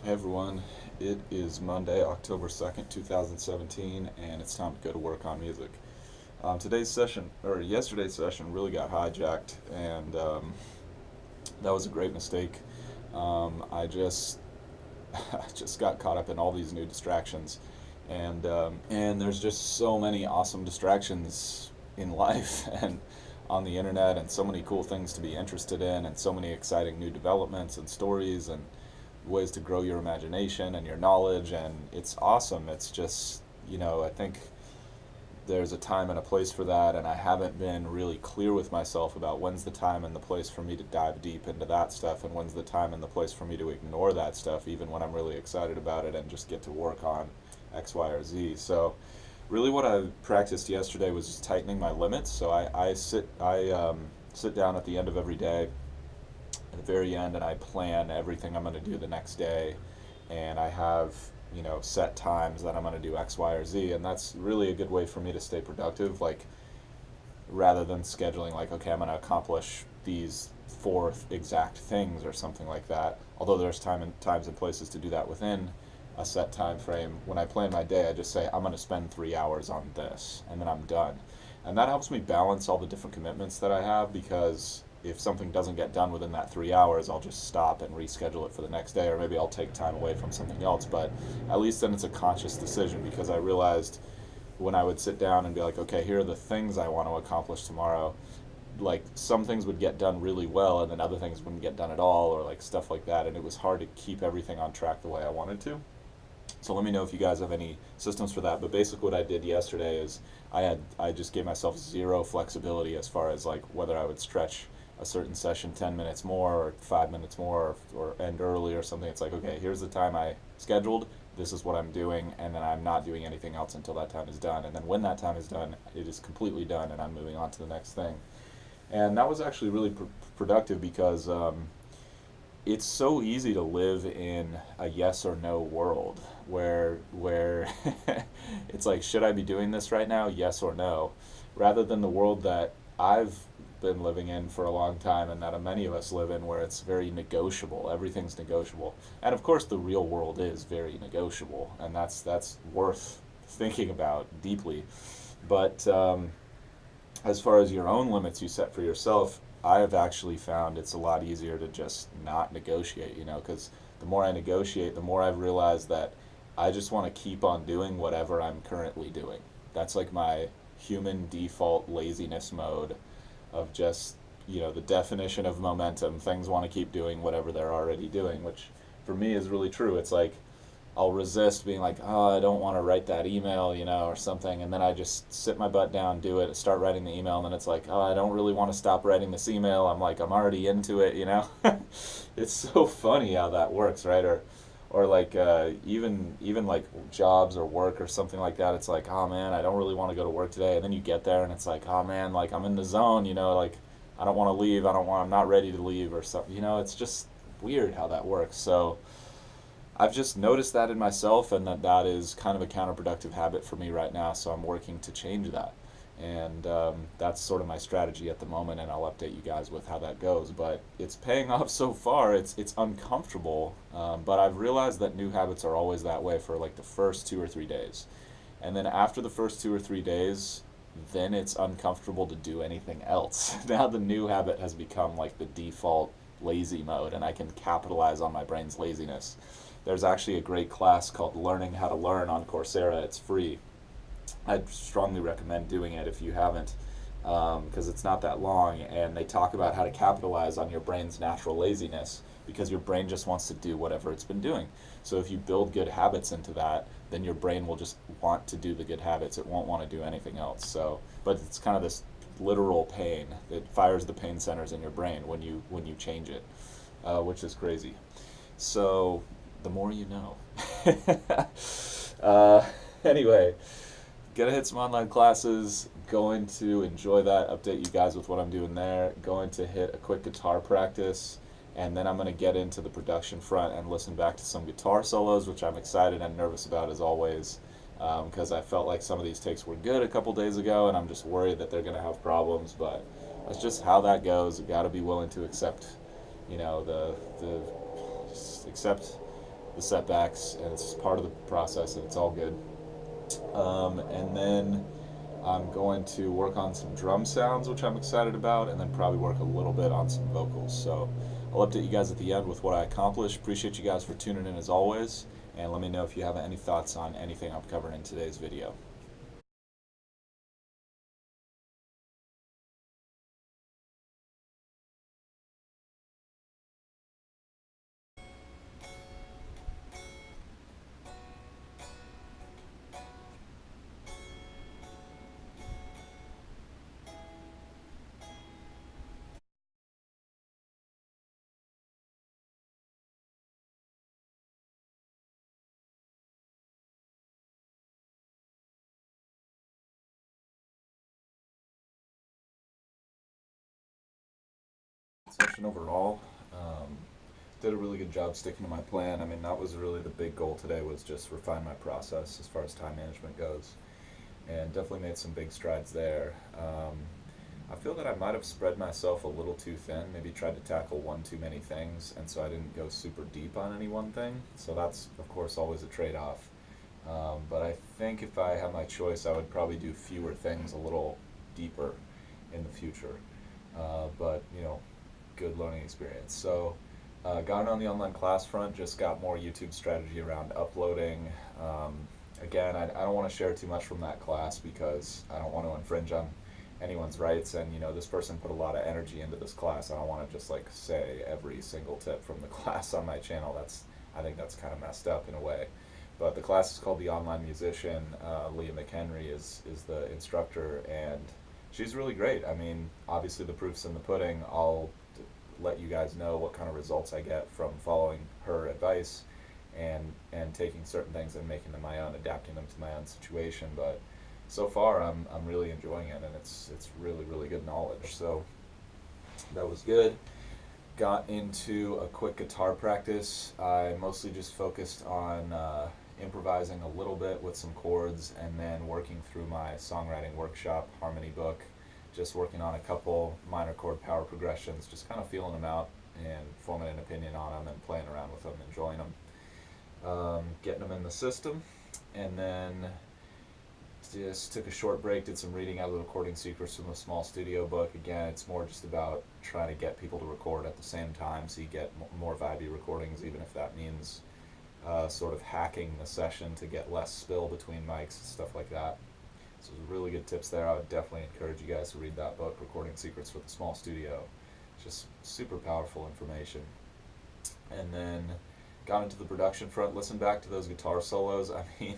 Hey everyone, it is Monday, October 2nd, 2017, and it's time to go to work on music. Today's session, or yesterday's session, really got hijacked, and that was a great mistake. I just, I just got caught up in all these new distractions, and there's just so many awesome distractions in life and on the internet, and so many cool things to be interested in, and so many exciting new developments and stories and ways to grow your imagination and your knowledge, and it's awesome. It's just, I think there's a time and a place for that, and I haven't been really clear with myself about when's the time and the place for me to dive deep into that stuff, and when's the time and the place for me to ignore that stuff, even when I'm really excited about it, and just get to work on X, Y, or Z. So, really, what I practiced yesterday was just tightening my limits. So I sit down at the end of every day, at the very end, and I plan everything I'm going to do the next day, and I have set times that I'm going to do X, Y, or Z, and that's really a good way for me to stay productive. Like, rather than scheduling like, okay, I'm going to accomplish these four exact things or something like that. Although there's times and places to do that within a set time frame. When I plan my day, I just say I'm going to spend 3 hours on this, and then I'm done. And that helps me balance all the different commitments that I have, because if something doesn't get done within that 3 hours, I'll just stop and reschedule it for the next day, or maybe I'll take time away from something else. But at least then it's a conscious decision, because I realized when I would sit down and be like, okay, here are the things I want to accomplish tomorrow, like some things would get done really well and then other things wouldn't get done at all, or like stuff like that. And it was hard to keep everything on track the way I wanted to. So let me know if you guys have any systems for that. But basically, what I did yesterday is I just gave myself zero flexibility as far as like whether I would stretch a certain session 10 minutes more or 5 minutes more, or end early or something. It's like, okay, here's the time I scheduled. This is what I'm doing, and then I'm not doing anything else until that time is done. And then when that time is done, it is completely done, and I'm moving on to the next thing. And that was actually really productive, because it's so easy to live in a yes or no world where it's like, should I be doing this right now, yes or no, rather than the world that I've been living in for a long time, and that many of us live in, where it's very negotiable. Everything's negotiable, and of course the real world is very negotiable, and that's worth thinking about deeply. But as far as your own limits you set for yourself, I have actually found it's a lot easier to just not negotiate, because the more I negotiate, the more I've realized that I just want to keep on doing whatever I'm currently doing. That's like my human default laziness mode of just, the definition of momentum. Things want to keep doing whatever they're already doing, which for me is really true. It's like I'll resist being like, oh, I don't want to write that email, or something. And then I just sit my butt down, do it, start writing the email. And then it's like, oh, I don't really want to stop writing this email. I'm like, I'm already into it. It's so funny how that works, right? Or like even like jobs or work or something like that. It's like, oh man, I don't really want to go to work today. And then you get there and it's like, oh man, like I'm in the zone, like I don't want to leave. I'm not ready to leave or something. It's just weird how that works. So I've just noticed that in myself, and that is kind of a counterproductive habit for me right now. So I'm working to change that, and that's sort of my strategy at the moment. And I'll update you guys with how that goes. But it's paying off so far. It's uncomfortable, but I've realized that new habits are always that way for like the first 2 or 3 days, and then after the first 2 or 3 days, then it's uncomfortable to do anything else. Now the new habit has become like the default lazy mode, and I can capitalize on my brain's laziness. There's actually a great class called Learning How to Learn on Coursera. It's free. I'd strongly recommend doing it if you haven't, because it's not that long, and they talk about how to capitalize on your brain's natural laziness, because your brain just wants to do whatever it's been doing. So if you build good habits into that, then your brain will just want to do the good habits. It won't want to do anything else. So, but it's kind of this literal pain. It fires the pain centers in your brain when you change it, which is crazy. So the more you know. uh, anyway, gonna hit some online classes. Going to enjoy that. Update you guys with what I'm doing there. Going to hit a quick guitar practice, and then I'm gonna get into the production front and listen back to some guitar solos, which I'm excited and nervous about as always, because I felt like some of these takes were good a couple days ago, and I'm just worried that they're gonna have problems. But that's just how that goes. You got to be willing to accept, the just accept the setbacks, and it's part of the process, and it's all good. And then I'm going to work on some drum sounds, which I'm excited about, and then probably work a little bit on some vocals. So I'll update you guys at the end with what I accomplished. Appreciate you guys for tuning in as always, and let me know if you have any thoughts on anything I'm covering in today's video. Session overall. Um, did a really good job sticking to my plan. I mean, that was really the big goal today, was just refine my process as far as time management goes, and definitely made some big strides there. I feel that I might have spread myself a little too thin, maybe tried to tackle one too many things, and so I didn't go super deep on any one thing. So that's, of course, always a trade-off. But I think if I had my choice, I would probably do fewer things a little deeper in the future. But, good learning experience. So, got on the online class front, just got more YouTube strategy around uploading. Um, Again, I don't want to share too much from that class because I don't want to infringe on anyone's rights. And this person put a lot of energy into this class. I don't want to just like say every single tip from the class on my channel. I think that's kind of messed up in a way. But the class is called The Online Musician. Leah McHenry is the instructor, and she's really great. I mean, obviously the proof's in the pudding. I'll let you guys know what kind of results I get from following her advice and taking certain things and making them my own, adapting them to my own situation. But so far, I'm really enjoying it, and it's really really good knowledge. So that was good. Got into a quick guitar practice. I mostly just focused on improvising a little bit with some chords, and then working through my songwriting workshop harmony book, just working on a couple minor chord power progressions, just kind of feeling them out and forming an opinion on them and playing around with them, enjoying them, getting them in the system. And then just took a short break, did some reading out of the Recording Secrets from the Small Studio book. Again, it's more just about trying to get people to record at the same time so you get more vibey recordings, even if that means sort of hacking the session to get less spill between mics and stuff like that. So really good tips there. I would definitely encourage you guys to read that book, Recording Secrets for the Small Studio. It's just super powerful information. And then got into the production front, listened back to those guitar solos. I mean,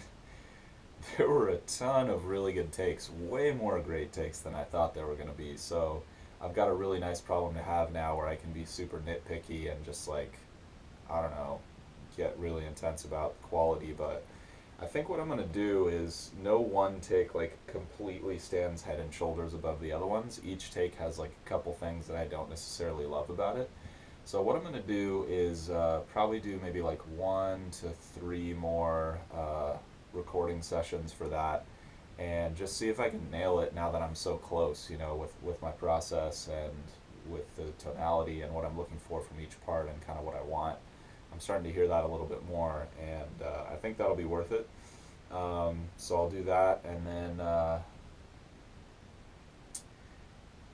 there were a ton of really good takes, way more great takes than I thought there were going to be. So I've got a really nice problem to have now where I can be super nitpicky and just like, I don't know, get really intense about quality. But I think what I'm going to do is no one take like completely stands head and shoulders above the other ones. Each take has like a couple things that I don't necessarily love about it. So what I'm going to do is probably do maybe like 1 to 3 more recording sessions for that, and just see if I can nail it now that I'm so close, with my process and with the tonality and what I'm looking for from each part and kind of what I want. I'm starting to hear that a little bit more, and I think that'll be worth it. So I'll do that, and then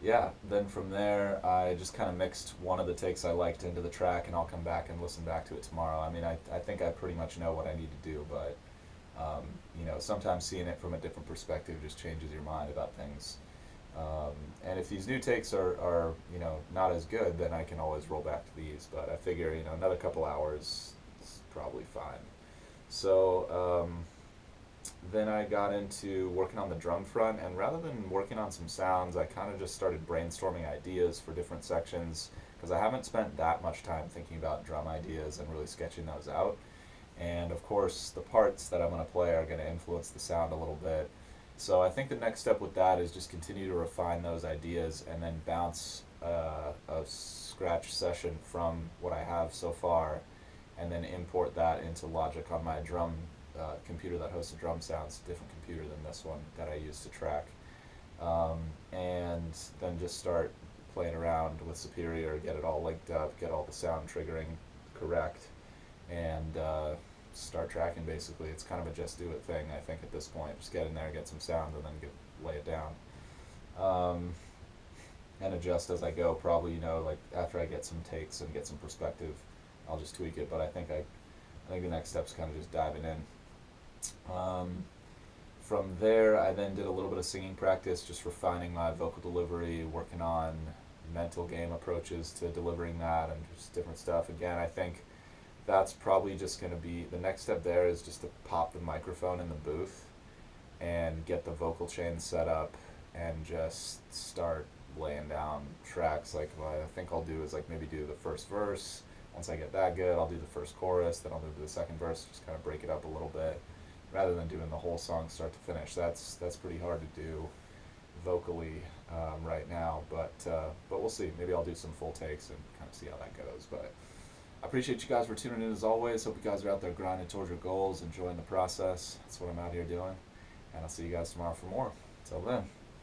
yeah, then from there I just kind of mixed one of the takes I liked into the track, and I'll come back and listen back to it tomorrow. I mean, I think I pretty much know what I need to do, but sometimes seeing it from a different perspective just changes your mind about things. And if these new takes are not as good, then I can always roll back to these. But I figure another couple hours is probably fine. So then I got into working on the drum front, and rather than working on some sounds, I kind of just started brainstorming ideas for different sections, because I haven't spent that much time thinking about drum ideas and really sketching those out. And of course, the parts that I'm going to play are going to influence the sound a little bit. So I think the next step with that is just continue to refine those ideas and then bounce a scratch session from what I have so far, and then import that into Logic on my drum computer that hosts the drum sounds, a different computer than this one that I use to track. And then just start playing around with Superior, get it all linked up, get all the sound triggering correct, and start tracking. Basically, it's kind of a just do it thing. I think at this point, just get in there, get some sound, and then lay it down. Um, and adjust as I go. Probably, like after I get some takes and get some perspective, I'll just tweak it. But I think the next step's kind of just diving in. From there, I then did a little bit of singing practice, just refining my vocal delivery, working on mental game approaches to delivering that, and just different stuff. Again, I think that's probably just going to be the next step. There is just to pop the microphone in the booth and get the vocal chain set up and just start laying down tracks. Like what I think I'll do is like maybe do the first verse. Once I get that good, I'll do the first chorus, then I'll move to the second verse, just kind of break it up a little bit, rather than doing the whole song start to finish. That's pretty hard to do vocally right now, but we'll see. Maybe I'll do some full takes and kind of see how that goes. But I appreciate you guys for tuning in as always. Hope you guys are out there grinding towards your goals, enjoying the process. That's what I'm out here doing, and I'll see you guys tomorrow for more. Until then.